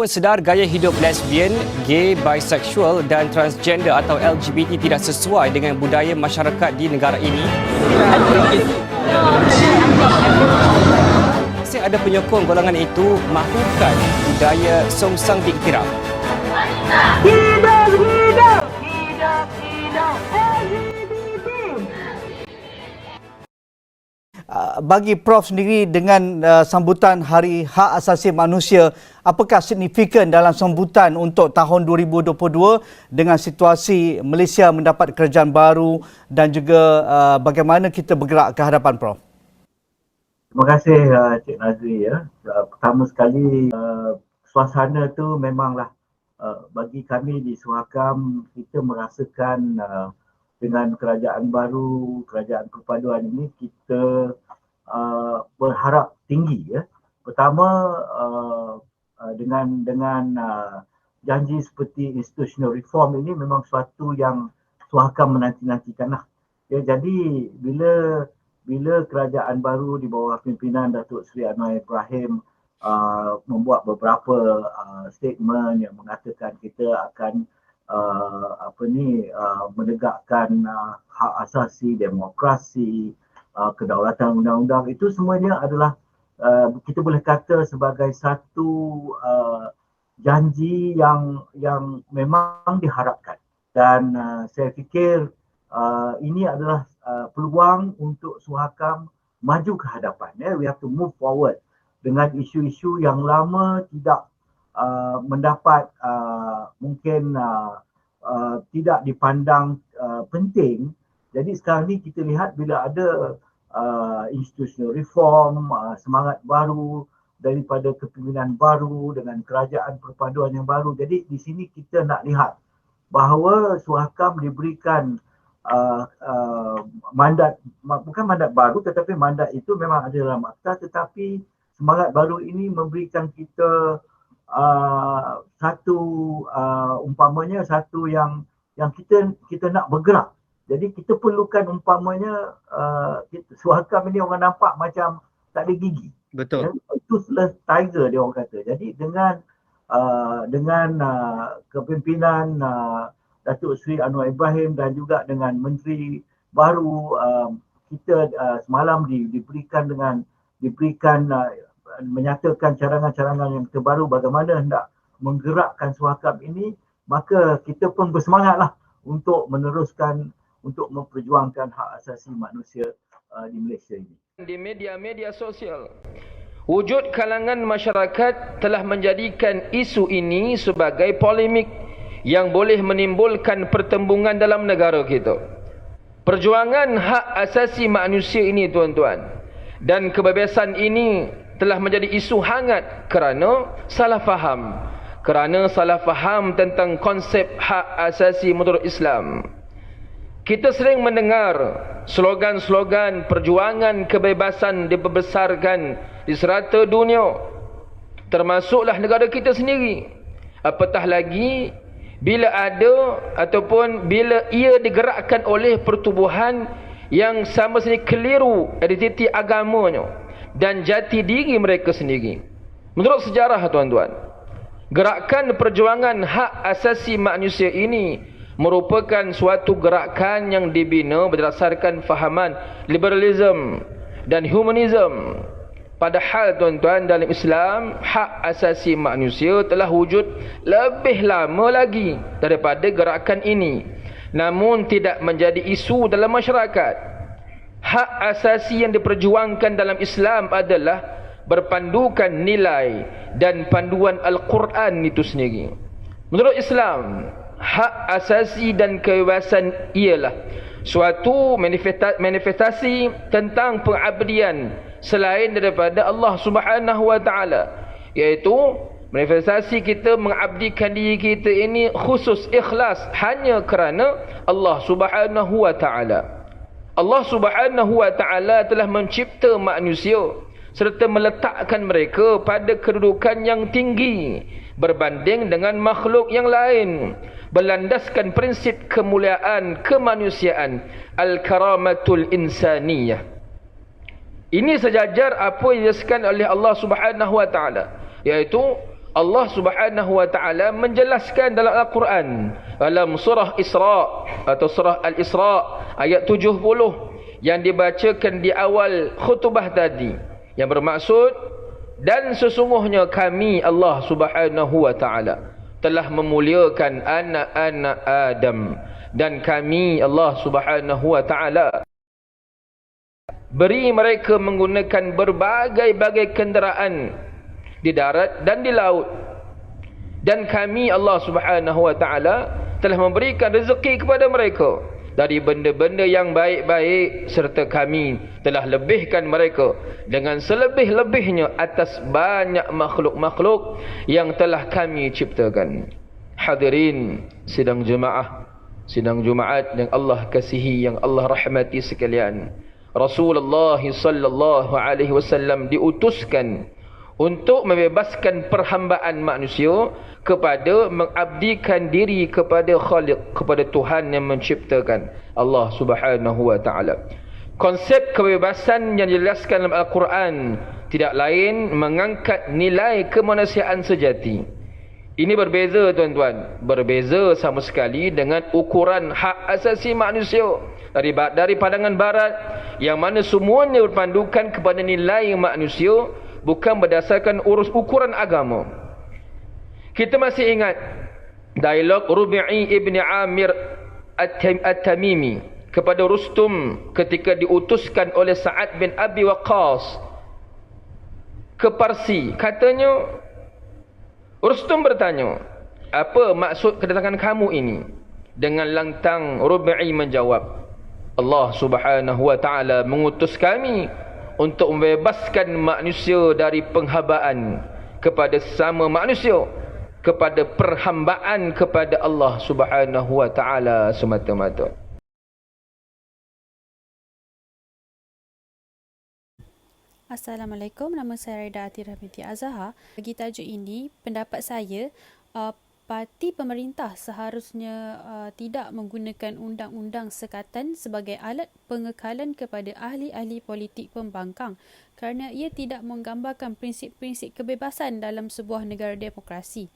Walaupun sedar gaya hidup lesbian, gay, bisexual dan transgender atau LGBT tidak sesuai dengan budaya masyarakat di negara ini, masih ada penyokong golongan itu mahukan budaya songsang diiktiraf. Hidup, hidup, Bagi Prof sendiri dengan sambutan Hari Hak Asasi Manusia, apakah signifikan dalam sambutan untuk tahun 2022 dengan situasi Malaysia mendapat kerajaan baru dan juga bagaimana kita bergerak ke hadapan, Prof? Terima kasih Cik Nazri ya. Pertama sekali suasana tu memanglah bagi kami di Suhakam, kita merasakan dengan kerajaan baru, kerajaan perpaduan ini kita berharap tinggi ya. Pertama dengan janji seperti institutional reform ini memang suatu yang Suhakam menanti-nantikanlah. Ya, jadi bila kerajaan baru di bawah pimpinan Datuk Seri Anwar Ibrahim membuat beberapa statement yang mengatakan kita akan menegakkan hak asasi, demokrasi, kedaulatan undang-undang, itu semuanya adalah kita boleh kata sebagai satu janji yang memang diharapkan. Dan saya fikir ini adalah peluang untuk Suhakam maju ke hadapan. We have to move forward dengan isu-isu yang lama tidak mendapat mungkin tidak dipandang penting. Jadi sekarang ni kita lihat bila ada institutional reform, semangat baru daripada kepimpinan baru dengan kerajaan perpaduan yang baru. Jadi di sini kita nak lihat bahawa Suhakam diberikan mandat, bukan mandat baru tetapi mandat itu memang ada dalam akta, tetapi semangat baru ini memberikan kita satu umpamanya satu yang kita nak bergerak. Jadi kita perlukan umpamanya Suhakam ini orang nampak macam tak ada gigi. Betul. Toothless tiger dia orang kata. Jadi dengan kepimpinan Datuk Seri Anwar Ibrahim dan juga dengan menteri baru, kita semalam diberikan menyatakan carangan-carangan yang terbaru bagaimana hendak menggerakkan Suhakam ini, maka kita pun bersemangatlah untuk meneruskan, untuk memperjuangkan hak asasi manusia di Malaysia ini. Di media-media sosial, wujud kalangan masyarakat telah menjadikan isu ini sebagai polemik yang boleh menimbulkan pertembungan dalam negara kita. Perjuangan hak asasi manusia ini, tuan-tuan, dan kebebasan ini telah menjadi isu hangat kerana salah faham tentang konsep hak asasi menurut Islam. Kita sering mendengar slogan-slogan perjuangan kebebasan dibesarkan di serata dunia, termasuklah negara kita sendiri. Apatah lagi bila ada ataupun bila ia digerakkan oleh pertubuhan yang sama sekali keliru identiti agamanya dan jati diri mereka sendiri. Menurut sejarah, tuan-tuan, gerakan perjuangan hak asasi manusia ini merupakan suatu gerakan yang dibina berdasarkan fahaman liberalism dan humanism. Padahal, tuan-tuan, dalam Islam, hak asasi manusia telah wujud lebih lama lagi daripada gerakan ini, namun tidak menjadi isu dalam masyarakat. Hak asasi yang diperjuangkan dalam Islam adalah berpandukan nilai dan panduan Al-Quran itu sendiri. Menurut Islam, hak asasi dan kebebasan ialah suatu manifestasi tentang pengabdian selain daripada Allah Subhanahu wa taala, iaitu manifestasi kita mengabdikan diri kita ini khusus ikhlas hanya kerana Allah Subhanahu wa taala. Allah Subhanahu wa taala telah mencipta manusia serta meletakkan mereka pada kedudukan yang tinggi berbanding dengan makhluk yang lain, berlandaskan prinsip kemuliaan kemanusiaan, al-karamatul insaniyah. Ini sejajar apa yang dijelaskan oleh Allah Subhanahu wa taala, iaitu Allah Subhanahu wa taala menjelaskan dalam Al-Quran dalam surah Isra atau surah Al-Isra ayat 70 yang dibacakan di awal khutbah tadi, yang bermaksud, dan sesungguhnya kami Allah Subhanahu wa taala telah memuliakan anak-anak Adam, dan kami Allah Subhanahu wa taala beri mereka menggunakan berbagai-bagai kenderaan di darat dan di laut, dan kami Allah Subhanahu wa taala telah memberikan rezeki kepada mereka dari benda-benda yang baik-baik, serta kami telah lebihkan mereka dengan selebih-lebihnya atas banyak makhluk-makhluk yang telah kami ciptakan. Hadirin sidang Jumaat yang Allah kasihi, yang Allah rahmati sekalian, Rasulullah sallallahu alaihi wasallam diutuskan untuk membebaskan perhambaan manusia kepada mengabdikan diri kepada Khaliq, kepada Tuhan yang menciptakan, Allah Subhanahu wa taala. Konsep kebebasan yang dijelaskan dalam Al-Quran tidak lain mengangkat nilai kemanusiaan sejati. Ini berbeza tuan-tuan, berbeza sama sekali dengan ukuran hak asasi manusia dari pandangan barat, yang mana semuanya berpandukan kepada nilai manusia, bukan berdasarkan ukuran agama. Kita masih ingat dialog Rubi'i ibn Amir At-Tamimi kepada Rustum ketika diutuskan oleh Sa'ad bin Abi Waqqas ke Parsi. Katanya, Rustum bertanya, apa maksud kedatangan kamu ini? Dengan lantang Rubi'i menjawab, Allah Subhanahu wa taala mengutus kami untuk membebaskan manusia dari penghabaan kepada sesama manusia, kepada perhambaan kepada Allah Subhanahu wa taala semata-mata. Assalamualaikum, nama saya Raida Atira binti Azhar. Bagi tajuk ini, pendapat saya, parti pemerintah seharusnya tidak menggunakan undang-undang sekatan sebagai alat pengekalan kepada ahli-ahli politik pembangkang, kerana ia tidak menggambarkan prinsip-prinsip kebebasan dalam sebuah negara demokrasi.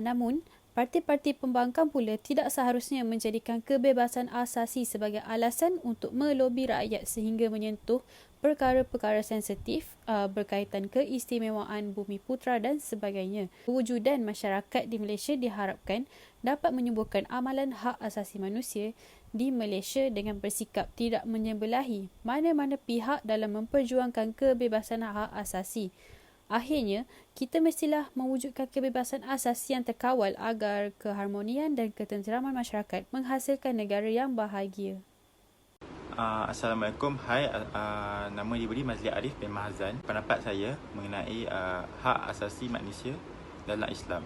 Namun, parti-parti pembangkang pula tidak seharusnya menjadikan kebebasan asasi sebagai alasan untuk melobi rakyat sehingga menyentuh perkara-perkara sensitif berkaitan keistimewaan bumi putra dan sebagainya. Kewujudan masyarakat di Malaysia diharapkan dapat menyembuhkan amalan hak asasi manusia di Malaysia dengan bersikap tidak menyebelahi mana-mana pihak dalam memperjuangkan kebebasan hak asasi. Akhirnya, kita mestilah mewujudkan kebebasan asasi yang terkawal agar keharmonian dan ketenteraman masyarakat menghasilkan negara yang bahagia. Assalamualaikum. Hai, nama diberi Mazli Arif bin Mahazan. Pendapat saya mengenai hak asasi manusia dalam Islam.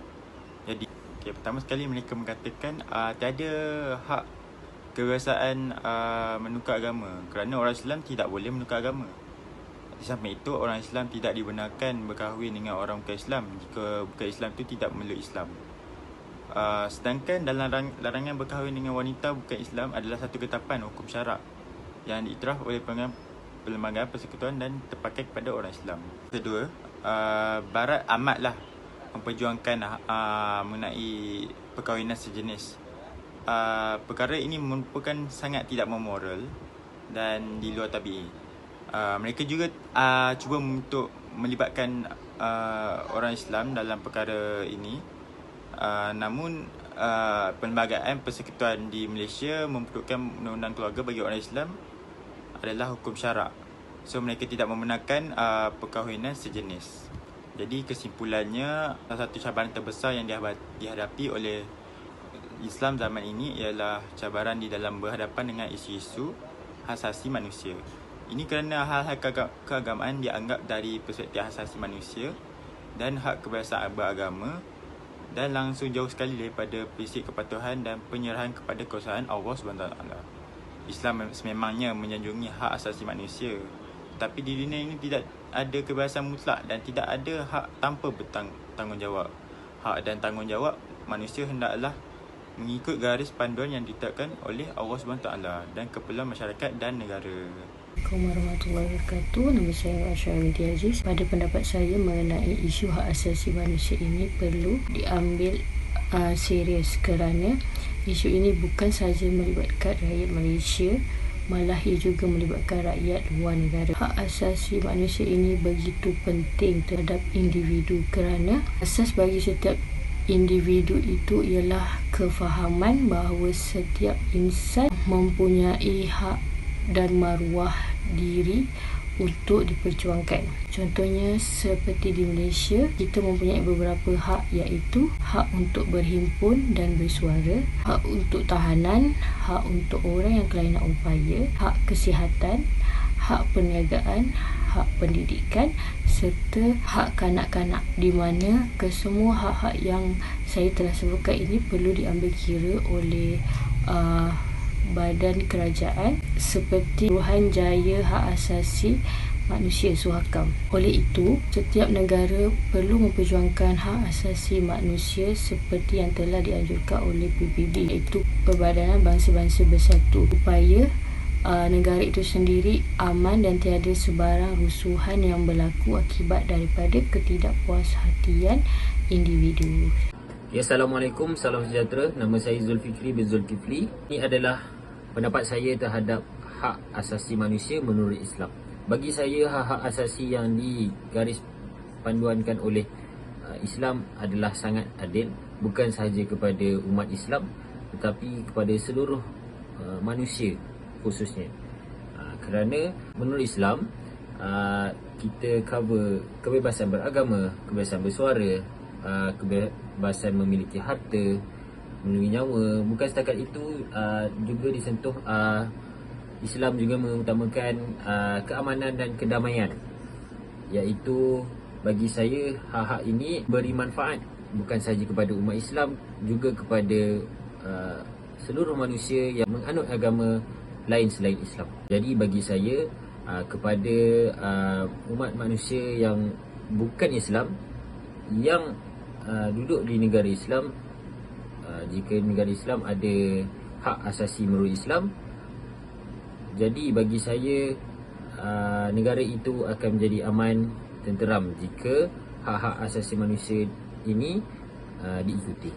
Jadi, pertama sekali mereka mengatakan tiada hak kebiasaan menukar agama, kerana orang Islam tidak boleh menukar agama. Di samping itu, orang Islam tidak dibenarkan berkahwin dengan orang bukan Islam jika bukan Islam itu tidak memeluk Islam. Sedangkan dalam larangan berkahwin dengan wanita bukan Islam adalah satu ketetapan hukum syarak yang diiktiraf oleh Perlembagaan Persekutuan dan terpakai kepada orang Islam. Kedua, Barat amatlah memperjuangkan mengenai perkahwinan sejenis. Perkara ini merupakan sangat tidak memoral dan di luar tabi'i. Mereka juga cuba untuk melibatkan orang Islam dalam perkara ini. Namun Perlembagaan Persekutuan di Malaysia memperlukan undang-undang keluarga bagi orang Islam adalah hukum syarak. So mereka tidak membenarkan perkahwinan sejenis. Jadi kesimpulannya, salah satu cabaran terbesar yang dihadapi oleh Islam zaman ini ialah cabaran di dalam berhadapan dengan isu-isu hak asasi manusia. Ini kerana hal-hal keagamaan dianggap dari perspektif hak asasi manusia dan hak kebebasan beragama, dan langsung jauh sekali daripada prinsip kepatuhan dan penyerahan kepada kekuasaan Allah SWT. Islam sememangnya menyanjungi hak asasi manusia, tapi di dunia ini tidak ada kebebasan mutlak dan tidak ada hak tanpa bertanggungjawab. Hak dan tanggungjawab manusia hendaklah mengikut garis panduan yang ditetapkan oleh Allah SWT dan keperluan masyarakat dan negara. Assalamualaikum warahmatullahi wabarakatuh. Nama saya Asyara binti Aziz. Pada pendapat saya mengenai isu hak asasi manusia ini perlu diambil serius kerana isu ini bukan sahaja melibatkan rakyat Malaysia, malah ia juga melibatkan rakyat luar negara. Hak asasi manusia ini begitu penting terhadap individu kerana asas bagi setiap individu itu ialah kefahaman bahawa setiap insan mempunyai hak dan maruah diri untuk diperjuangkan. Contohnya seperti di Malaysia, kita mempunyai beberapa hak iaitu hak untuk berhimpun dan bersuara, hak untuk tahanan, hak untuk orang yang kelainan upaya, hak kesihatan, hak perniagaan, hak pendidikan serta hak kanak-kanak, di mana kesemua hak-hak yang saya telah sebutkan ini perlu diambil kira oleh badan kerajaan seperti Suruhanjaya Hak Asasi Manusia Suhakam. Oleh itu, setiap negara perlu memperjuangkan hak asasi manusia seperti yang telah dianjurkan oleh PBB, iaitu Perbadanan Bangsa-Bangsa Bersatu, supaya negara itu sendiri aman dan tiada sebarang rusuhan yang berlaku akibat daripada ketidakpuashatian individu. Ya, Assalamualaikum, salam sejahtera. Nama saya Zulfikri bin Zulkifli. Ini adalah pendapat saya terhadap hak asasi manusia menurut Islam. Bagi saya, hak-hak asasi yang digaris panduankan oleh Islam adalah sangat adil, bukan sahaja kepada umat Islam tetapi kepada seluruh manusia khususnya. Kerana menurut Islam, kita cover kebebasan beragama, kebebasan bersuara, kebebasan memiliki harta, melindungi nyawa. Bukan setakat itu, juga disentuh Islam juga mengutamakan keamanan dan kedamaian, iaitu bagi saya hak-hak ini beri manfaat bukan sahaja kepada umat Islam, juga kepada seluruh manusia yang menganut agama lain selain Islam. Jadi bagi saya, kepada umat manusia yang bukan Islam, yang duduk di negara Islam, jika negara Islam ada hak asasi menurut Islam, jadi bagi saya negara itu akan menjadi aman, tenteram jika hak-hak asasi manusia ini diikuti.